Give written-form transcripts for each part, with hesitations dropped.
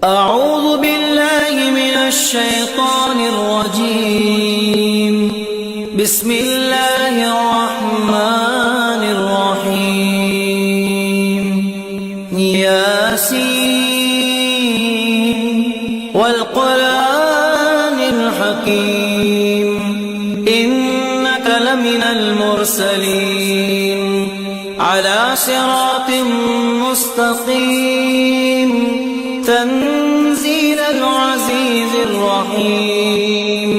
أعوذ بالله من الشيطان الرجيم. بسم الله الرحمن الرحيم. ياسين والقرآن الحكيم إنك لمن المرسلين على صراط مستقيم تنزيل العزيز الرحيم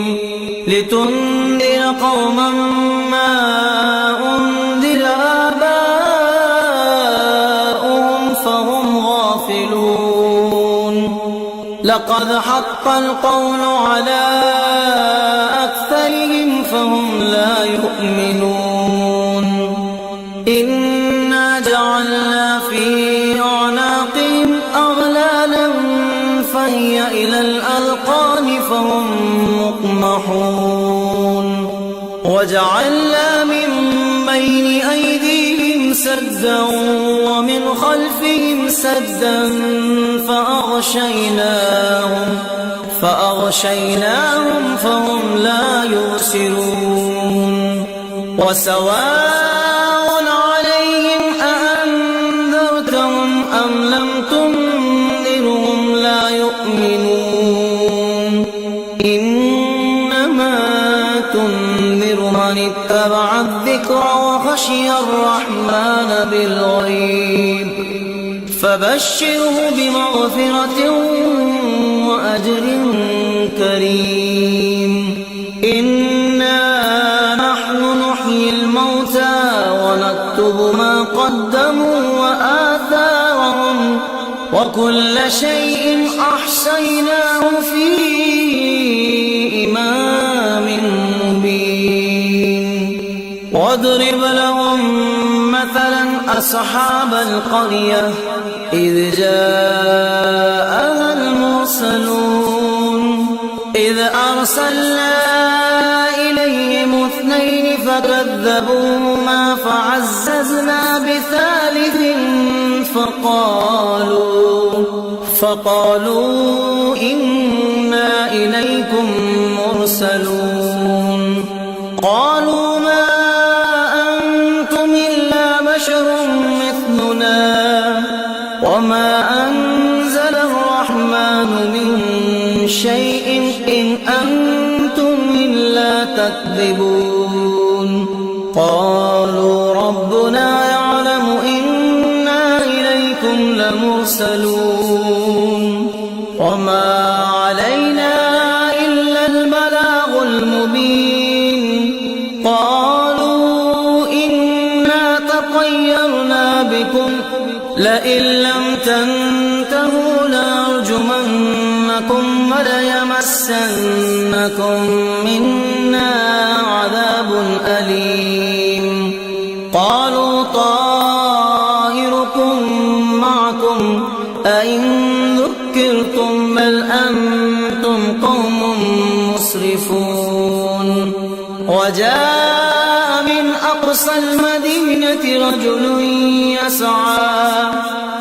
لتنذر قوما ما أنذر آباؤهم فهم غافلون. لقد حق القول على أكثرهم فهم لا يؤمنون. إنا جعلنا في أعناقهم أغلالا فهي إلى الأذقان فهم مقمحون. وجعلنا من بين أيديهم سدا ومن خلفهم سدا فأغشيناهم فهم لا يبصرون. وسواء عليهم أأنذرتهم أم لم تنذرهم لا يؤمنون. إنما تنذر من اتبع الذكر وخشي الرحمن بالغيب فبشره بمغفرة وأجر كريم. إنا نحن نحيي الموتى ونكتب ما قدموا وآثارهم وكل شيء أحصيناه في إمام مبين. واضرب لهم مثلا أصحاب القرية إذ جاءها المرسلون إذ أرسلنا إليهم 2 فكذبوهما فعززنا بثالث فقالوا إنا إليكم مرسلون. قالوا ما أنتم إلا بشر مثلنا وما أنزل الرحمن من شيء إن أنتم إلا تكذبون. قالوا ربنا يعلم إنا إليكم لمرسلون وما علينا إلا البلاغ المبين. قالوا إنا تطيرنا بكم لئن لم تنتهوا لنرجمنكم وليمسنكم منا عذاب أليم. قالوا طائركم معكم أئن ذكرتم بل أنتم قوم مسرفون. وجاء من أقصى المدينة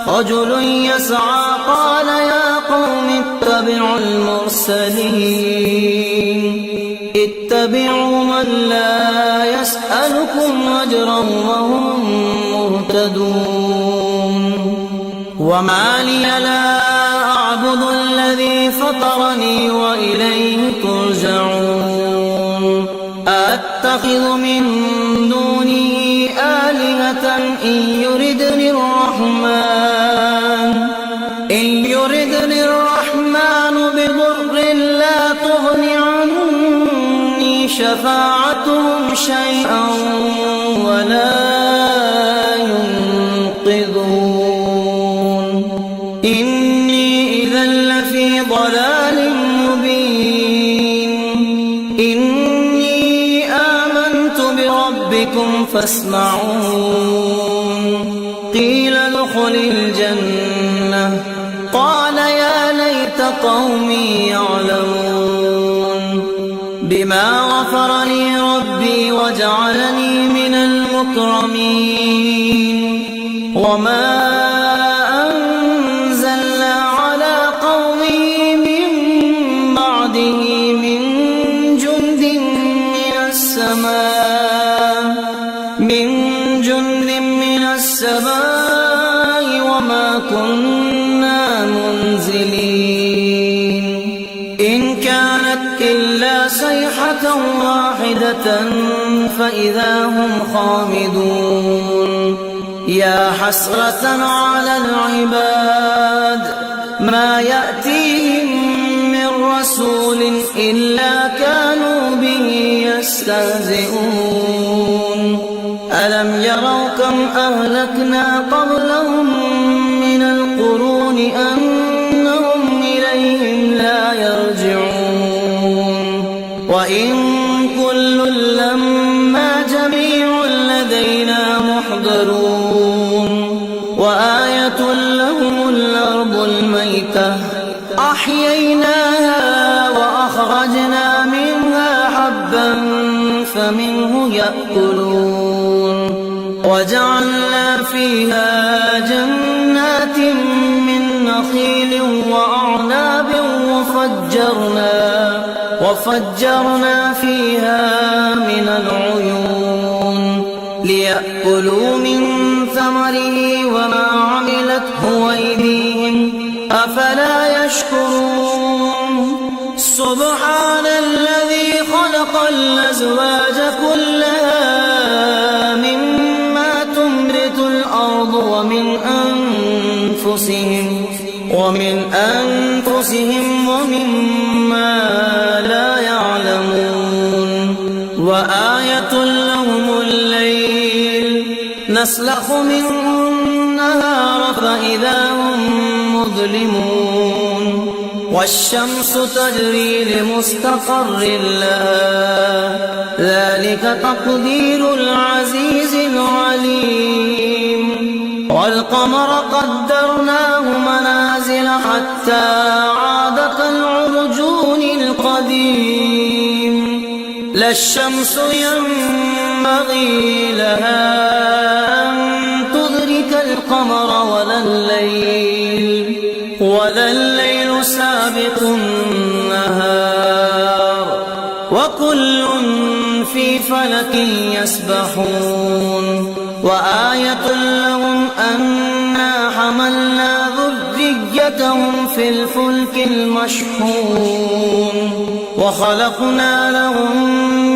رجل يسعى قال يا قوم اتبعوا المرسلين اتبعوا من لا يسألكم أجرا وهم مهتدون. وما لي لا أعبد الذي فطرني وإليه ترجعون. أتخذ من دونه آلهة إن يردني الرحمن بضر لا تغن عني شفاعتهم شيئا ولا ينقذون. إني إذا لفي ضلال مبين. إني آمنت بربكم فاسمعون. قيل ادخل الجنة قال يا ليت قومي يعلمون. بما غفر لي ربي وجعلني من المكرمين. وما أنزلنا على قوم إلا صيحة واحدة فإذا هم خامدون يا حسرة على العباد ما يأتيهم من رسول إلا كانوا به يستهزئون ألم يروا كم أهلكنا قبلهم من القرون أنهم إليهم لا يرجعون وإن كل لما جميع لدينا محضرون وآية لهم الأرض الميتة أحييناها وأخرجنا منها حبا فمنه يأكلون وجعلنا فيها جنات من نخيل وأعناب وفجرنا فيها من العيون ليأكلوا من ثمره وما عملته أيديهم أفلا يشكرون سبحان الذي خلق الأزواج كلها مما تنبت الأرض ومن أنفسهم ومما لا يعلمون وآية لهم الليل نسلخ منه النهار فإذا هم مظلمون والشمس تجري لمستقر لها ذلك تقدير العزيز العليم والقمر قدرناه منازل حتى عاد كالعرجون القديم لا الشمس ينبغي لها أن تدرك القمر ولا الليل سابق النهار وكل في فلك يسبحون وآية لهم أنا حملنا ذريتهم في الفلك المشحون وخلقنا لهم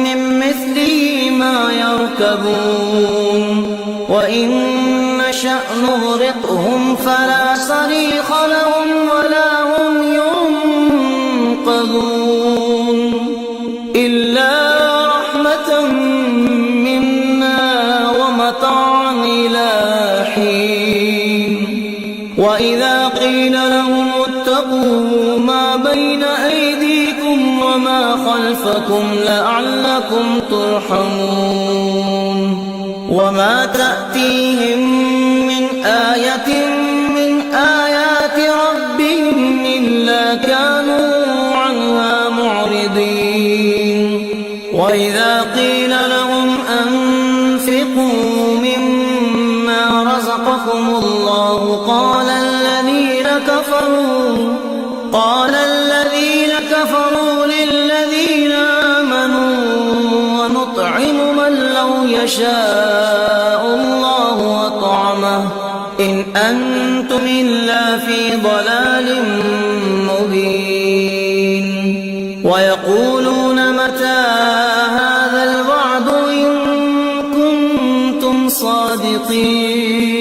من مثله ما يركبون وإن نشأ نغرقهم فلا صريخ لهم ولا هم ينقذون إلا رحمة منا ومتاعا إلى حين وإذا قيل لهم اتقوا ما بين أيديكم وما خلفكم لعلكم ترحمون وما تأتيهم من آية من آيات ربهم إلا كانوا عنها معرضين وإذا قيل لهم أنفقوا مما رزقكم الله قال الذين كفروا للذين آمنوا ونطعم من لو يشاء الله أطعمه إن أنتم إلا في ضلال مبين ويقولون متى هذا الوعد إن كنتم صادقين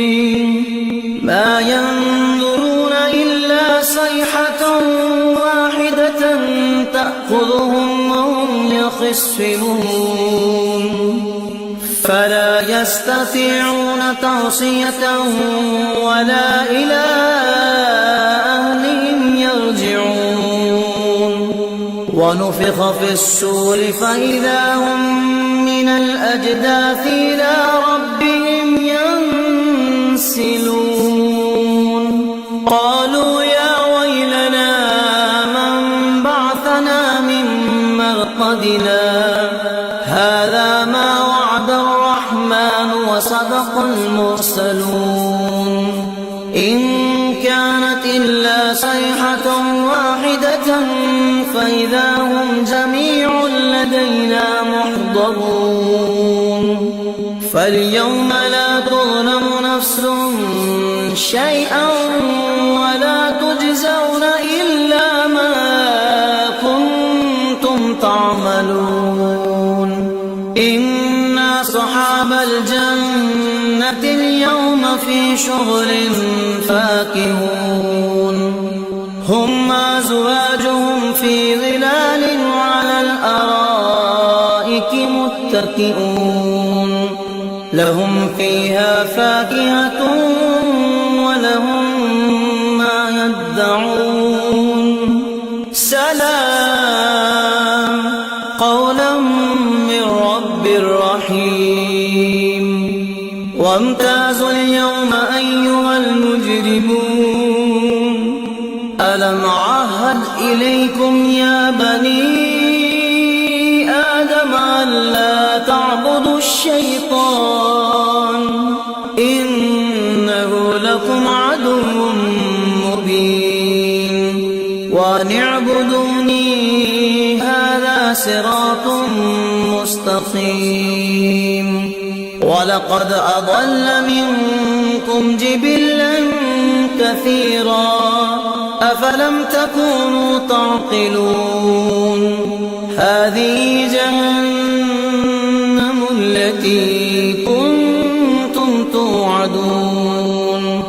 ما ينظرون إلا صيحة واحدة تأخذهم وهم يخصمون فلا يستطيعون توصية ولا إلى أهلهم يرجعون ونفخ في الصور فإذا هم من الأجداث إلى ربهم ينسلون قالوا يا ويلنا من بعثنا من مرقدنا هذا ما وعد الرحمن وصدق المرسلون إن كانت إلا صيحة واحدة فإذا هم جميع لدينا محضرون فاليوم لا تظلم نفس شيئا ولا تجزون إلا ما شغل فاكهون هم وأزواجهم في ظلال على الأرائك متكئون لهم فيها فاكهة ولهم ما يدعون سلام قولا من رب رحيم وامتازوا اليوم أيها المجرمون ألم أعهد إليكم يا بني آدم ألا تعبدوا الشيطان إنه لكم عدو مبين وأن اعبدوني هذا صراط مستقيم ولقد أضل منكم جبلا كثيرا أفلم تكونوا تعقلون هذه جهنم التي كنتم توعدون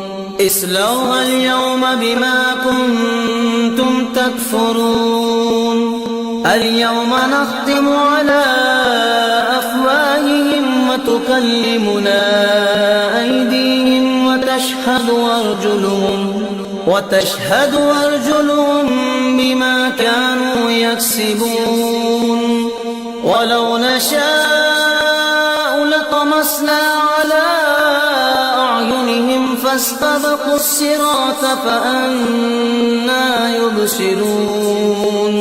اصلوها اليوم بما كنتم تكفرون اليوم نختم على أفواههم وتكلمنا أيديهم وتشهد أرجلهم بما كانوا يكسبون ولو نشاء لطمسنا على أعينهم فاستبقوا الصراط فأنى يبصرون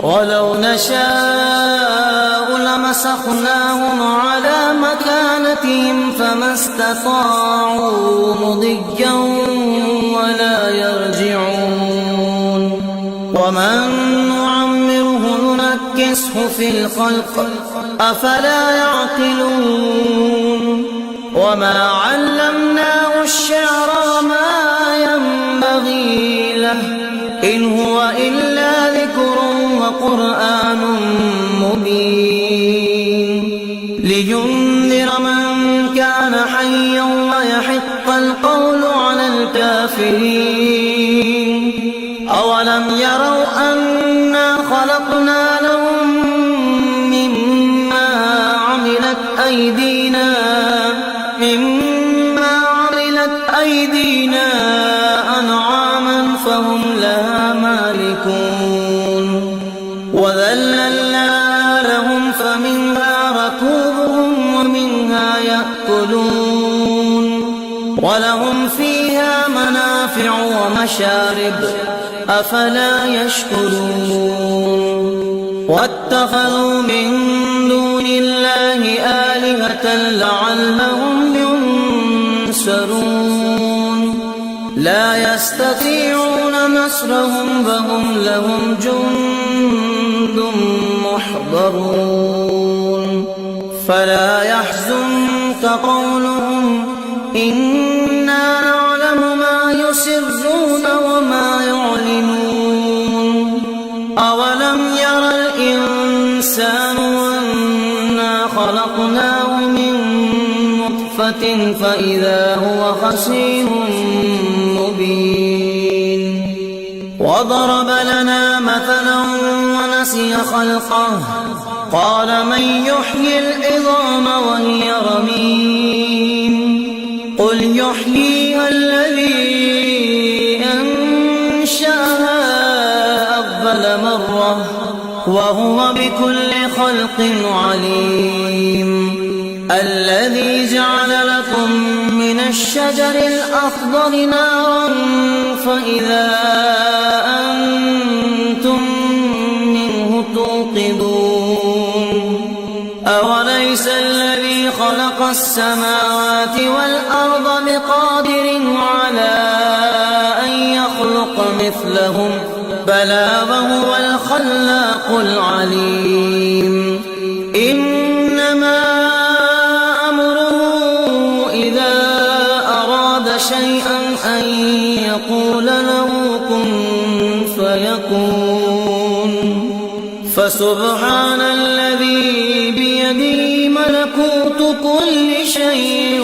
ولو نشاء لمسخناهم على مكانتهم فما استطاعوا مضيا ولا يرجعون ومن نعمره ننكسه في الخلق أفلا يعقلون وما علمناه الشعر وما ينبغي له إن هو إلا ذكر وقرآن مبين لينذر من كان حيا ويحق القول على الكافرين أولم يروا أنا خلقنا لهم مما عملت أيدينا أنعاما فهم لها مالكون وذللنا لهم فمنها ركوبهم ومنها يأكلون ولهم فيها منافع ومشارب أفلا يشكرون واتخذوا من دون الله آلهة لعلهم ينصرون لا يستطيعون نصرهم فهم لهم جند محضرون فلا يحزنك قولهم إنا نعلم ما يسرون وما يعلنون أولم ير الإنسان أنا خلقناه من نطفة فإذا هو خصيم مبين وضرب لنا مثلا ونسي خلقه قال من يحيي العظام وهي رميم قل يحييها الذي أنشأها أول مرة وهو بكل خلق عليم الذي جعل لكم من الشجر الأخضر نارا فإذا أنتم منه توقدون أوليس الذي خلق السماوات والأرض بقادر على أن يخلق مثلهم بلى وهو الخلاق العليم إنما أمره إذا أراد شيئا أن يقول له كن فيكون فسبحان الذي بيده ملكوت كل شيء